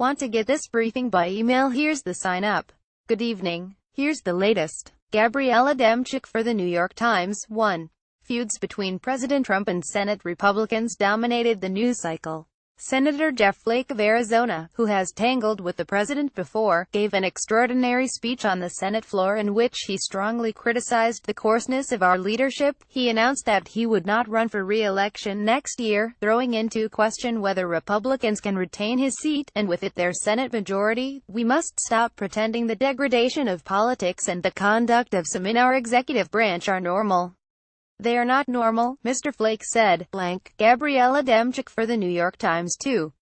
Want to get this briefing by email? Here's the sign up. Good evening. Here's the latest. Gabriela Demchik for the New York Times. 1. Feuds between President Trump and Senate Republicans dominated the news cycle. Senator Jeff Flake of Arizona, who has tangled with the president before, gave an extraordinary speech on the Senate floor in which he strongly criticized the coarseness of our leadership. He announced that he would not run for re-election next year, throwing into question whether Republicans can retain his seat, and with it their Senate majority. We must stop pretending the degradation of politics and the conduct of some in our executive branch are normal. They are not normal, Mr. Flake said. Gabriela Demchik for the New York Times. 2.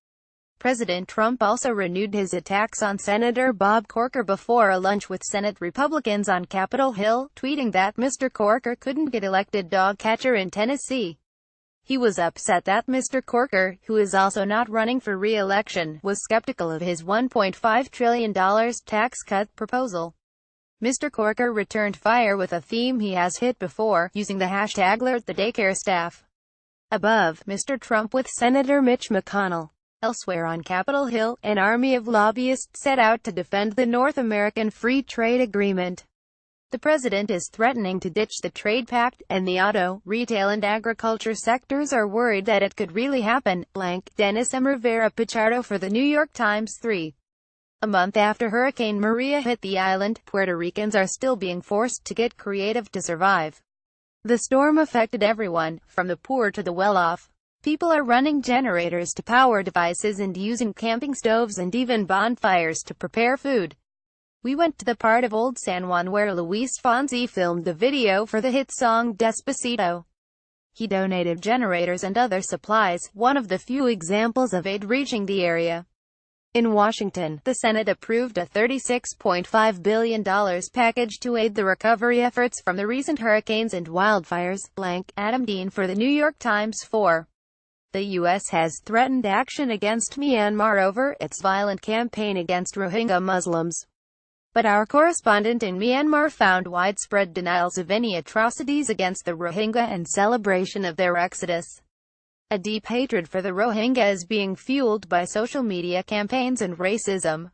President Trump also renewed his attacks on Senator Bob Corker before a lunch with Senate Republicans on Capitol Hill, tweeting that Mr. Corker couldn't get elected dog catcher in Tennessee. He was upset that Mr. Corker, who is also not running for re-election, was skeptical of his $1.5 trillion tax cut proposal. Mr. Corker returned fire with a theme he has hit before, using the hashtag #AlertTheDayCareStaff. Above, Mr. Trump with Senator Mitch McConnell. Elsewhere on Capitol Hill, an army of lobbyists set out to defend the North American Free Trade Agreement. The president is threatening to ditch the trade pact, and the auto, retail and agriculture sectors are worried that it could really happen. Dennis M. Rivera Pichardo for the New York Times. 3. A month after Hurricane Maria hit the island, Puerto Ricans are still being forced to get creative to survive. The storm affected everyone, from the poor to the well-off. People are running generators to power devices and using camping stoves and even bonfires to prepare food. We went to the part of Old San Juan where Luis Fonsi filmed the video for the hit song Despacito. He donated generators and other supplies, one of the few examples of aid reaching the area. In Washington, the Senate approved a $36.5 billion package to aid the recovery efforts from the recent hurricanes and wildfires. Adam Dean for the New York Times. 4. The U.S. has threatened action against Myanmar over its violent campaign against Rohingya Muslims. But our correspondent in Myanmar found widespread denials of any atrocities against the Rohingya and celebration of their exodus. A deep hatred for the Rohingya is being fueled by social media campaigns and racism.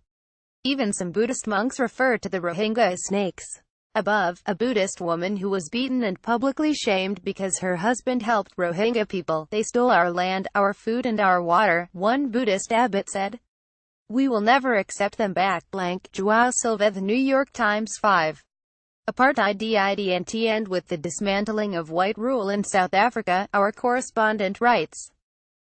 Even some Buddhist monks refer to the Rohingya as snakes. Above, a Buddhist woman who was beaten and publicly shamed because her husband helped Rohingya people. They stole our land, our food and our water, one Buddhist abbot said. We will never accept them back. Joao Silva, The New York Times. 5. Apartheid didn't end with the dismantling of white rule in South Africa, our correspondent writes.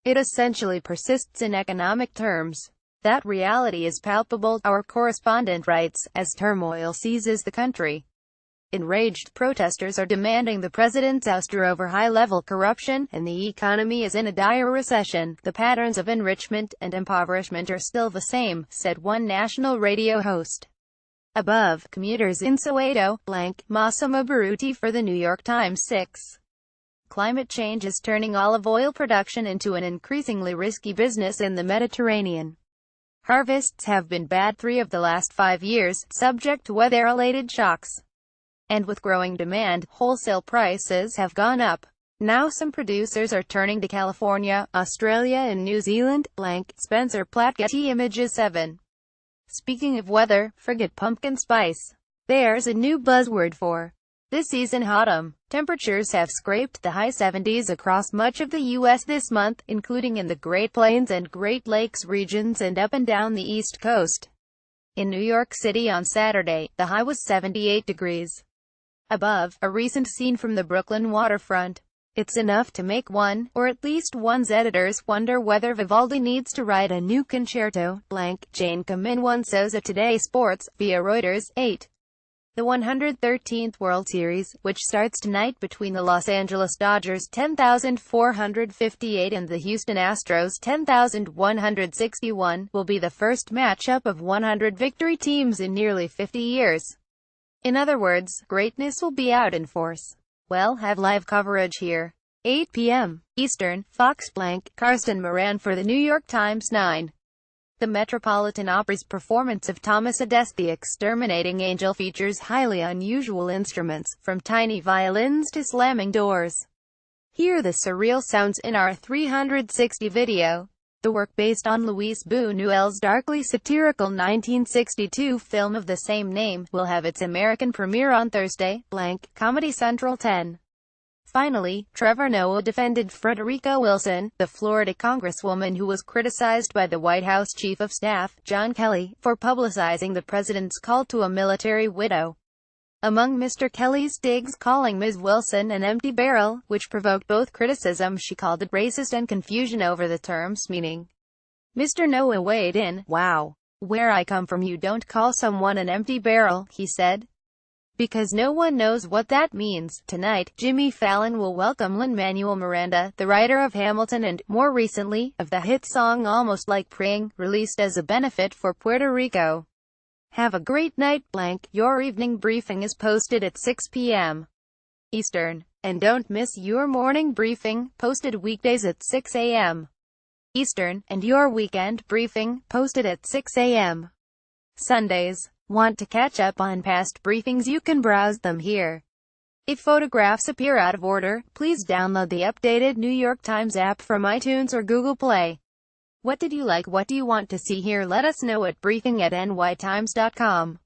It essentially persists in economic terms. That reality is palpable, our correspondent writes, as turmoil seizes the country. Enraged protesters are demanding the president's ouster over high-level corruption, and the economy is in a dire recession. The patterns of enrichment and impoverishment are still the same, said one national radio host. Above, commuters in Soweto. Massimo Baruti for the New York Times. 6. Climate change is turning olive oil production into an increasingly risky business in the Mediterranean. Harvests have been bad 3 of the last 5 years, subject to weather-related shocks. And with growing demand, wholesale prices have gone up. Now some producers are turning to California, Australia and New Zealand. Spencer Platt, Getty Images. 7. Speaking of weather, forget pumpkin spice. There's a new buzzword for this season: autumn. Temperatures have scraped the high 70s across much of the U.S. this month, including in the Great Plains and Great Lakes regions and up and down the East Coast. In New York City on Saturday, the high was 78 degrees. Above, a recent scene from the Brooklyn waterfront. It's enough to make one, or at least one's editors, wonder whether Vivaldi needs to write a new concerto. Jane Kaminwan says at Today Sports, via Reuters. 8. The 113th World Series, which starts tonight between the Los Angeles Dodgers 10,458 and the Houston Astros 10,161, will be the first matchup of 100 victory teams in nearly 50 years. In other words, greatness will be out in force. We'll have live coverage here. 8 p.m. Eastern, Fox. Karsten Moran for the New York Times. 9. The Metropolitan Opera's performance of Thomas Adès the Exterminating Angel features highly unusual instruments, from tiny violins to slamming doors. Hear the surreal sounds in our 360 video. The work, based on Luis Buñuel's darkly satirical 1962 film of the same name, will have its American premiere on Thursday. Comedy Central 10. Finally, Trevor Noah defended Frederica Wilson, the Florida congresswoman who was criticized by the White House Chief of Staff, John Kelly, for publicizing the president's call to a military widow. Among Mr. Kelly's digs calling Ms. Wilson an empty barrel, which provoked both criticism, she called it racist, and confusion over the term's meaning. Mr. Noah weighed in. "Wow. Where I come from you don't call someone an empty barrel," he said. "Because no one knows what that means." Tonight, Jimmy Fallon will welcome Lin-Manuel Miranda, the writer of Hamilton and, more recently, of the hit song Almost Like Praying, released as a benefit for Puerto Rico. Have a great night. Your evening briefing is posted at 6 p.m. Eastern. And don't miss your morning briefing, posted weekdays at 6 a.m. Eastern, and your weekend briefing, posted at 6 a.m. Sundays. Want to catch up on past briefings? You can browse them here. If photographs appear out of order, please download the updated New York Times app from iTunes or Google Play. What did you like? What do you want to see here? Let us know at briefing@nytimes.com.